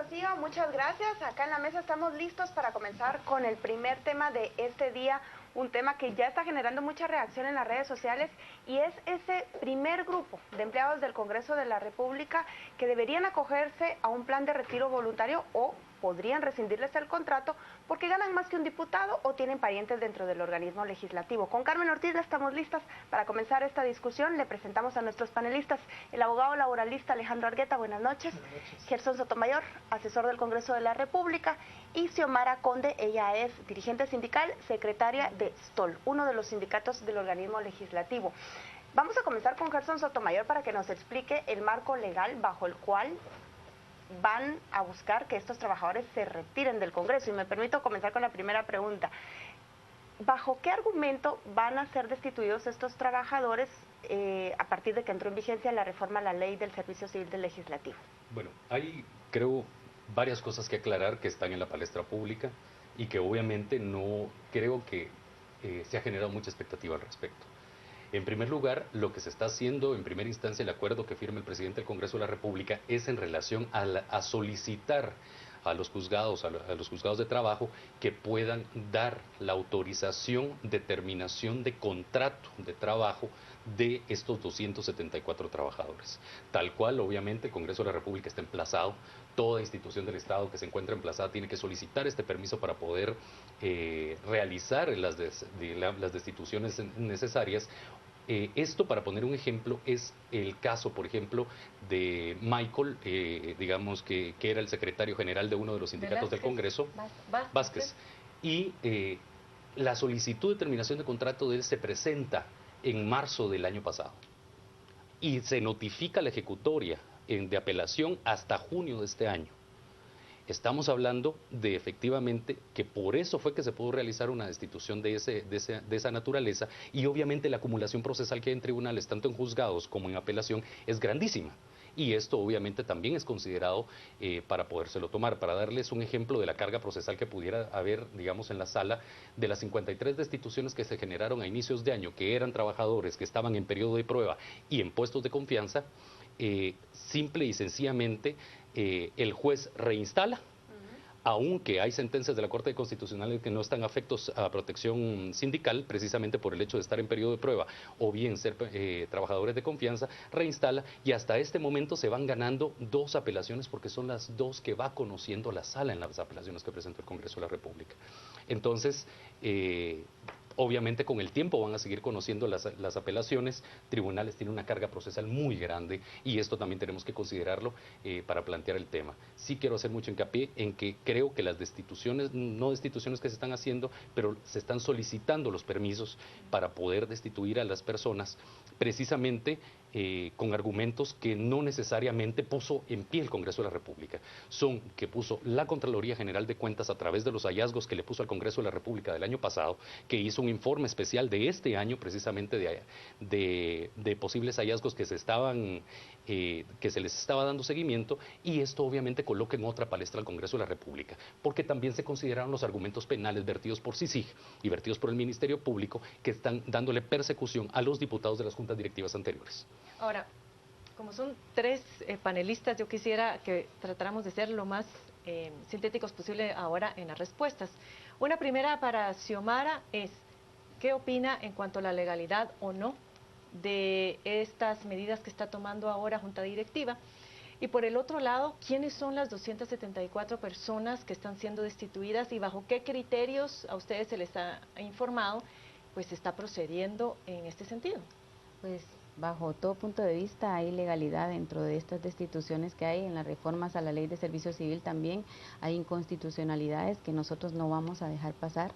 Rocío, muchas gracias. Acá en la mesa estamos listos para comenzar con el primer tema de este día, un tema que ya está generando mucha reacción en las redes sociales y es ese primer grupo de empleados del Congreso de la República que deberían acogerse a un plan de retiro voluntario o podrían rescindirles el contrato porque ganan más que un diputado o tienen parientes dentro del organismo legislativo. Con Carmen Ortiz estamos listas para comenzar esta discusión. Le presentamos a nuestros panelistas, el abogado laboralista Alejandro Argueta, buenas noches. Buenas noches. Gerson Sotomayor, asesor del Congreso de la República, y Xiomara Conde, ella es dirigente sindical, secretaria de STOL, uno de los sindicatos del organismo legislativo. Vamos a comenzar con Gerson Sotomayor para que nos explique el marco legal bajo el cual van a buscar que estos trabajadores se retiren del Congreso. Y me permito comenzar con la primera pregunta. ¿Bajo qué argumento van a ser destituidos estos trabajadores a partir de que entró en vigencia la reforma a la ley del Servicio Civil del Legislativo? Bueno, hay, creo, varias cosas que aclarar que están en la palestra pública y que obviamente no creo que se ha generado mucha expectativa al respecto. En primer lugar, lo que se está haciendo en primera instancia, el acuerdo que firma el presidente del Congreso de la República es en relación a solicitar a los juzgados, los juzgados de trabajo que puedan dar la autorización de terminación de contrato de trabajo de estos 274 trabajadores. Tal cual, obviamente, el Congreso de la República está emplazado, toda institución del Estado que se encuentra emplazada tiene que solicitar este permiso para poder realizar las destituciones necesarias. Esto, para poner un ejemplo, es el caso, por ejemplo, de Michael, digamos que era el secretario general de uno de los sindicatos del Congreso, Vázquez. Y la solicitud de terminación de contrato de él se presenta en marzo del año pasado. Y se notifica la ejecutoria de apelación hasta junio de este año. Estamos hablando de efectivamente que por eso fue que se pudo realizar una destitución de esa naturaleza, y obviamente la acumulación procesal que hay en tribunales, tanto en juzgados como en apelación, es grandísima. Y esto obviamente también es considerado para podérselo tomar. Para darles un ejemplo de la carga procesal que pudiera haber, digamos, en la sala, de las 53 destituciones que se generaron a inicios de año, que eran trabajadores que estaban en periodo de prueba y en puestos de confianza, simple y sencillamente el juez reinstala, aunque hay sentencias de la Corte Constitucional que no están afectos a protección sindical, precisamente por el hecho de estar en periodo de prueba o bien ser trabajadores de confianza, reinstala, y hasta este momento se van ganando 2 apelaciones porque son las 2 que va conociendo la sala en las apelaciones que presentó el Congreso de la República. Entonces, obviamente con el tiempo van a seguir conociendo las apelaciones. Tribunales tienen una carga procesal muy grande y esto también tenemos que considerarlo para plantear el tema. Sí quiero hacer mucho hincapié en que creo que las destituciones, no destituciones que se están haciendo, pero se están solicitando los permisos para poder destituir a las personas precisamente con argumentos que no necesariamente puso en pie el Congreso de la República. Son que puso la Contraloría General de Cuentas a través de los hallazgos que le puso al Congreso de la República del año pasado, que hizo un informe especial de este año precisamente de posibles hallazgos que se les estaba dando seguimiento, y esto obviamente coloca en otra palestra al Congreso de la República, porque también se consideraron los argumentos penales vertidos por CICIG y vertidos por el Ministerio Público, que están dándole persecución a los diputados de las juntas directivas anteriores. Ahora, como son 3 panelistas, yo quisiera que tratáramos de ser lo más sintéticos posible ahora en las respuestas. Una primera para Xiomara es: ¿qué opina en cuanto a la legalidad o no de estas medidas que está tomando ahora Junta Directiva? Y por el otro lado, ¿quiénes son las 274 personas que están siendo destituidas y bajo qué criterios a ustedes se les ha informado pues se está procediendo en este sentido? Pues bajo todo punto de vista hay legalidad dentro de estas destituciones que hay. En las reformas a la ley de servicio civil también hay inconstitucionalidades que nosotros no vamos a dejar pasar.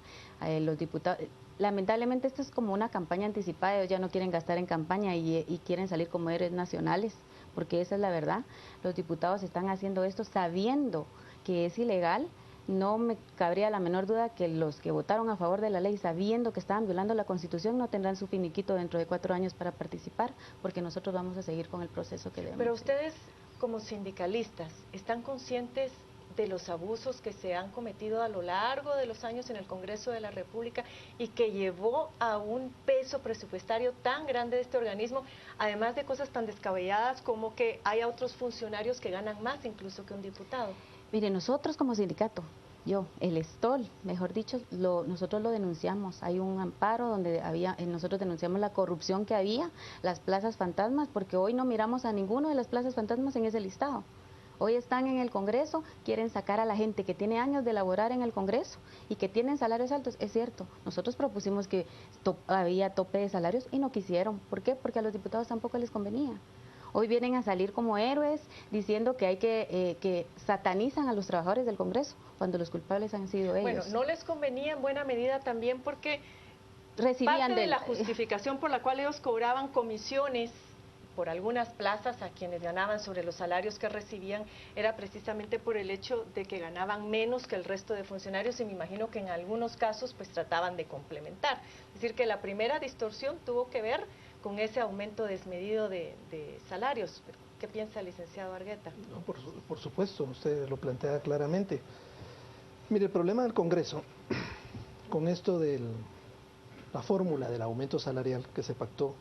Los diputados, lamentablemente esto es como una campaña anticipada, ellos ya no quieren gastar en campaña y quieren salir como héroes nacionales, porque esa es la verdad. Los diputados están haciendo esto sabiendo que es ilegal. No me cabría la menor duda que los que votaron a favor de la ley, sabiendo que estaban violando la Constitución, no tendrán su finiquito dentro de 4 años para participar, porque nosotros vamos a seguir con el proceso que debemos. Pero ustedes, como sindicalistas, ¿están conscientes de los abusos que se han cometido a lo largo de los años en el Congreso de la República y que llevó a un peso presupuestario tan grande de este organismo, además de cosas tan descabelladas como que hay otros funcionarios que ganan más incluso que un diputado. Mire, nosotros como sindicato, el STOL, mejor dicho, nosotros lo denunciamos. Hay un amparo donde nosotros denunciamos la corrupción que había, las plazas fantasmas, porque hoy no miramos a ninguno de las plazas fantasmas en ese listado. Hoy están en el Congreso, quieren sacar a la gente que tiene años de laborar en el Congreso y que tienen salarios altos. Es cierto, nosotros propusimos que había tope de salarios y no quisieron. ¿Por qué? Porque a los diputados tampoco les convenía. Hoy vienen a salir como héroes diciendo que que satanizan a los trabajadores del Congreso, cuando los culpables han sido ellos. Bueno, no les convenía en buena medida también porque recibían parte de la justificación por la cual ellos cobraban comisiones por algunas plazas a quienes ganaban sobre los salarios que recibían era precisamente por el hecho de que ganaban menos que el resto de funcionarios y me imagino que en algunos casos pues trataban de complementar. Es decir, que la primera distorsión tuvo que ver con ese aumento desmedido de salarios. ¿Qué piensa el licenciado Argueta? No, por supuesto, usted lo plantea claramente. Mire, el problema del Congreso, con esto de la fórmula del aumento salarial que se pactó,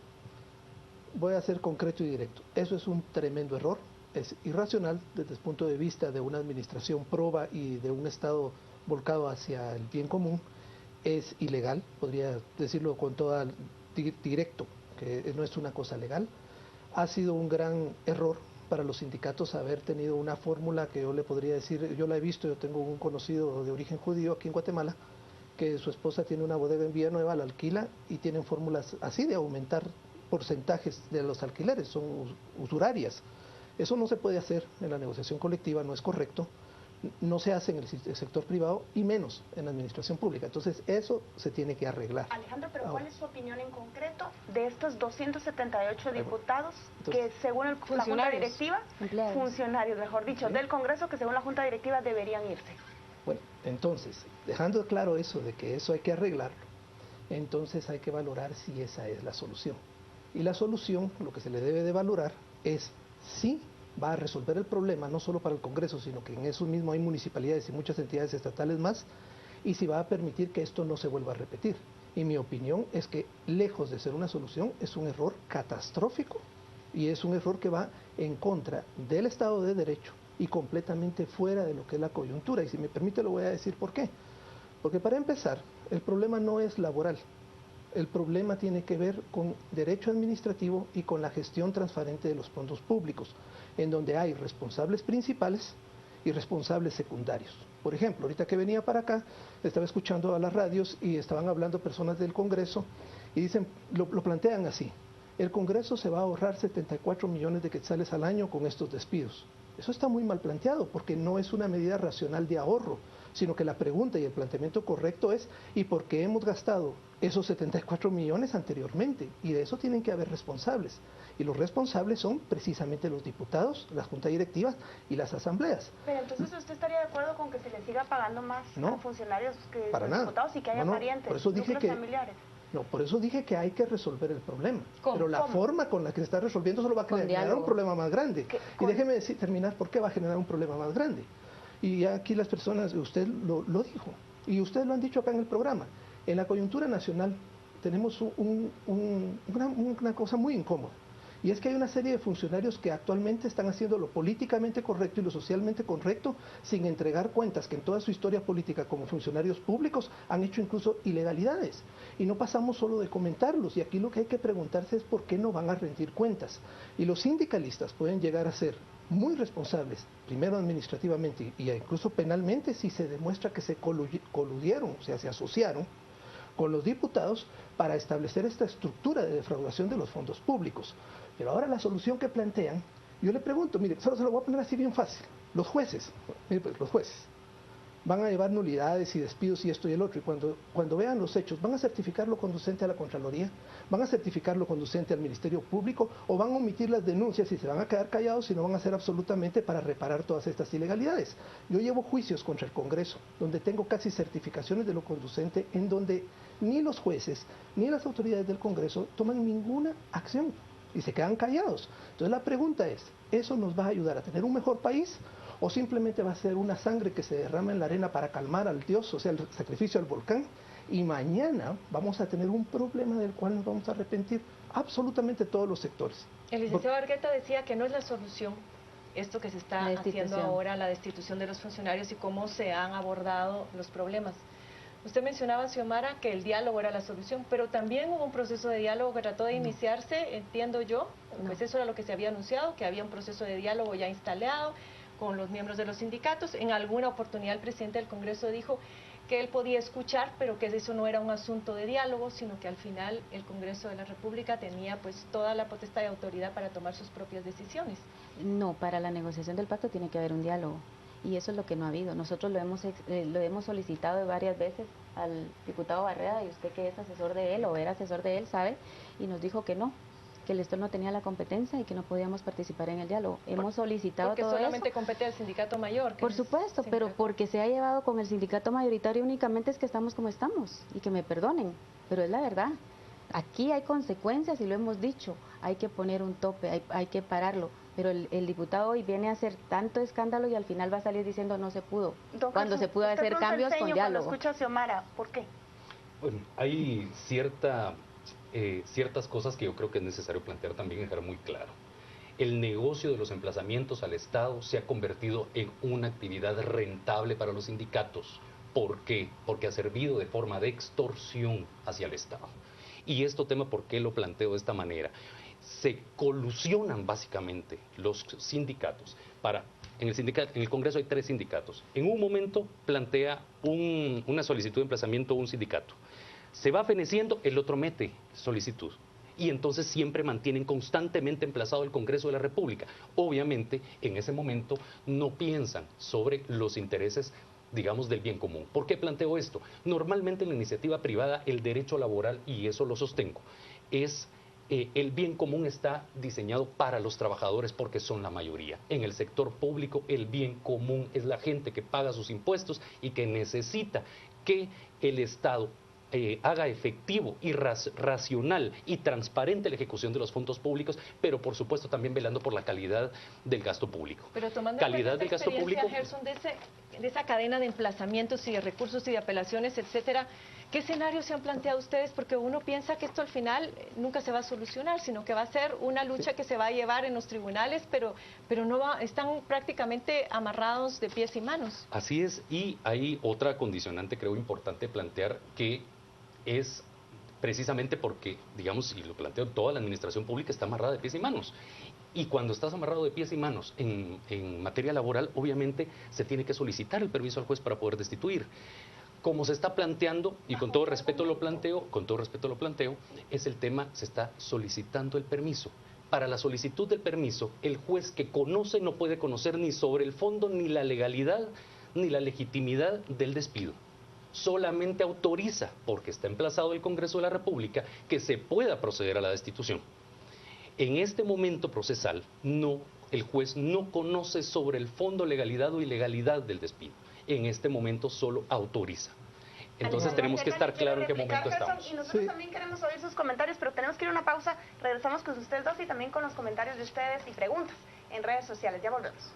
voy a ser concreto y directo. Eso es un tremendo error, es irracional desde el punto de vista de una administración proba y de un Estado volcado hacia el bien común, es ilegal, podría decirlo con toda directo, que no es una cosa legal. Ha sido un gran error para los sindicatos haber tenido una fórmula que yo le podría decir, yo la he visto, yo tengo un conocido de origen judío aquí en Guatemala, que su esposa tiene una bodega en Villanueva, la alquila y tienen fórmulas así de aumentar porcentajes de los alquileres, son usurarias. Eso no se puede hacer en la negociación colectiva, no es correcto, no se hace en el sector privado y menos en la administración pública. Entonces eso se tiene que arreglar. Alejandro, pero ¿cuál es su opinión en concreto de estos 278 diputados que según la Junta Directiva, funcionarios, mejor dicho, del Congreso, que según la Junta Directiva deberían irse? Bueno, entonces, dejando claro eso de que eso hay que arreglarlo, entonces hay que valorar si esa es la solución. Y la solución, lo que se le debe de valorar es si va a resolver el problema, no solo para el Congreso, sino que en eso mismo hay municipalidades y muchas entidades estatales más, y si va a permitir que esto no se vuelva a repetir. Y mi opinión es que, lejos de ser una solución, es un error catastrófico y es un error que va en contra del Estado de Derecho y completamente fuera de lo que es la coyuntura. Y si me permite lo voy a decir por qué. Porque para empezar, el problema no es laboral. El problema tiene que ver con derecho administrativo y con la gestión transparente de los fondos públicos, en donde hay responsables principales y responsables secundarios. Por ejemplo, ahorita que venía para acá, estaba escuchando a las radios y estaban hablando personas del Congreso y dicen, lo plantean así: el Congreso se va a ahorrar 74 millones de quetzales al año con estos despidos. Eso está muy mal planteado porque no es una medida racional de ahorro, sino que la pregunta y el planteamiento correcto es ¿y por qué hemos gastado esos 74 millones anteriormente? Y de eso tienen que haber responsables. Y los responsables son precisamente los diputados, las juntas directivas y las asambleas. Pero entonces usted estaría de acuerdo con que se les siga pagando más a funcionarios que para los diputados y que haya parientes, por eso dije núcleos familiares. No, por eso dije que hay que resolver el problema. Pero la forma con la que se está resolviendo solo va a generar un problema más grande. Y déjeme terminar por qué va a generar un problema más grande. Y aquí las personas, usted lo dijo, y ustedes lo han dicho acá en el programa. En la coyuntura nacional tenemos una cosa muy incómoda. Y es que hay una serie de funcionarios que actualmente están haciendo lo políticamente correcto y lo socialmente correcto sin entregar cuentas, que en toda su historia política como funcionarios públicos han hecho incluso ilegalidades. Y no pasamos solo de comentarlos, y aquí lo que hay que preguntarse es por qué no van a rendir cuentas. Y los sindicalistas pueden llegar a ser muy responsables, primero administrativamente y incluso penalmente, si se demuestra que se coludieron, o sea, se asociaron con los diputados para establecer esta estructura de defraudación de los fondos públicos. Pero ahora la solución que plantean, yo le pregunto, mire, solo se lo voy a poner así bien fácil. Los jueces, mire pues, los jueces van a llevar nulidades y despidos y esto y el otro, y cuando vean los hechos, ¿van a certificar lo conducente a la Contraloría? ¿Van a certificar lo conducente al Ministerio Público? ¿O van a omitir las denuncias y se van a quedar callados y no van a hacer absolutamente para reparar todas estas ilegalidades? Yo llevo juicios contra el Congreso, donde tengo casi certificaciones de lo conducente, en donde ni los jueces ni las autoridades del Congreso toman ninguna acción y se quedan callados. Entonces la pregunta es, ¿eso nos va a ayudar a tener un mejor país o simplemente va a ser una sangre que se derrama en la arena para calmar al Dios, o sea, el sacrificio al volcán, y mañana vamos a tener un problema del cual nos vamos a arrepentir absolutamente todos los sectores. El licenciado Argueta decía que no es la solución esto que se está haciendo ahora, la destitución de los funcionarios y cómo se han abordado los problemas. Usted mencionaba, Xiomara, que el diálogo era la solución, pero también hubo un proceso de diálogo que trató de iniciarse, entiendo yo, pues eso era lo que se había anunciado, que había un proceso de diálogo ya instalado con los miembros de los sindicatos. En alguna oportunidad el presidente del Congreso dijo que él podía escuchar, pero que eso no era un asunto de diálogo, sino que al final el Congreso de la República tenía pues toda la potestad y autoridad para tomar sus propias decisiones. No, para la negociación del pacto tiene que haber un diálogo. Y eso es lo que no ha habido. Nosotros lo hemos solicitado varias veces al diputado Barreda, y usted que es asesor de él o era asesor de él sabe, y nos dijo que no, que el Estado no tenía la competencia y que no podíamos participar en el diálogo. Hemos solicitado todo eso. Porque solamente compete al sindicato mayor. Por supuesto, pero porque se ha llevado con el sindicato mayoritario únicamente es que estamos como estamos, y que me perdonen, pero es la verdad. Aquí hay consecuencias y lo hemos dicho, hay que poner un tope, hay que pararlo. Pero el diputado hoy viene a hacer tanto escándalo y al final va a salir diciendo no se pudo, cuando se pudo hacer cambios con diálogo. Cuando escucha a Xiomara, ¿por qué? Bueno, hay ciertas cosas que yo creo que es necesario plantear también y dejar muy claro. El negocio de los emplazamientos al Estado se ha convertido en una actividad rentable para los sindicatos. ¿Por qué? Porque ha servido de forma de extorsión hacia el Estado. Y ¿por qué lo planteo de esta manera? Se colusionan básicamente los sindicatos. En el Congreso hay 3 sindicatos. En un momento plantea una solicitud de emplazamiento un sindicato. Se va feneciendo, el otro mete solicitud. Y entonces siempre mantienen constantemente emplazado el Congreso de la República. Obviamente, en ese momento no piensan sobre los intereses, digamos, del bien común. ¿Por qué planteo esto? Normalmente en la iniciativa privada el derecho laboral, y eso lo sostengo, el bien común está diseñado para los trabajadores porque son la mayoría. En el sector público el bien común es la gente que paga sus impuestos y que necesita que el Estado haga efectivo y racional y transparente la ejecución de los fondos públicos, pero por supuesto también velando por la calidad del gasto público. Pero tomando calidad del gasto público, Gerson, de esa cadena de emplazamientos y de recursos y de apelaciones, etcétera, ¿qué escenarios se han planteado ustedes? Porque uno piensa que esto al final nunca se va a solucionar, sino que va a ser una lucha que se va a llevar en los tribunales, pero están prácticamente amarrados de pies y manos. Así es, y hay otra condicionante, creo, importante plantear, que es precisamente porque, digamos, y lo planteo, toda la administración pública está amarrada de pies y manos. Y cuando estás amarrado de pies y manos en materia laboral, obviamente se tiene que solicitar el permiso al juez para poder destituir. Como se está planteando, y con todo respeto lo planteo, es el tema, se está solicitando el permiso. Para la solicitud del permiso, el juez que conoce no puede conocer ni sobre el fondo, ni la legalidad, ni la legitimidad del despido. Solamente autoriza, porque está emplazado el Congreso de la República, que se pueda proceder a la destitución. En este momento procesal, el juez no conoce sobre el fondo, legalidad o ilegalidad del despido. En este momento solo autoriza. Entonces tenemos que estar claros en qué momento estamos. Y nosotros también queremos oír sus comentarios, pero tenemos que ir a una pausa. Regresamos con ustedes dos y también con los comentarios de ustedes y preguntas en redes sociales. Ya volvemos.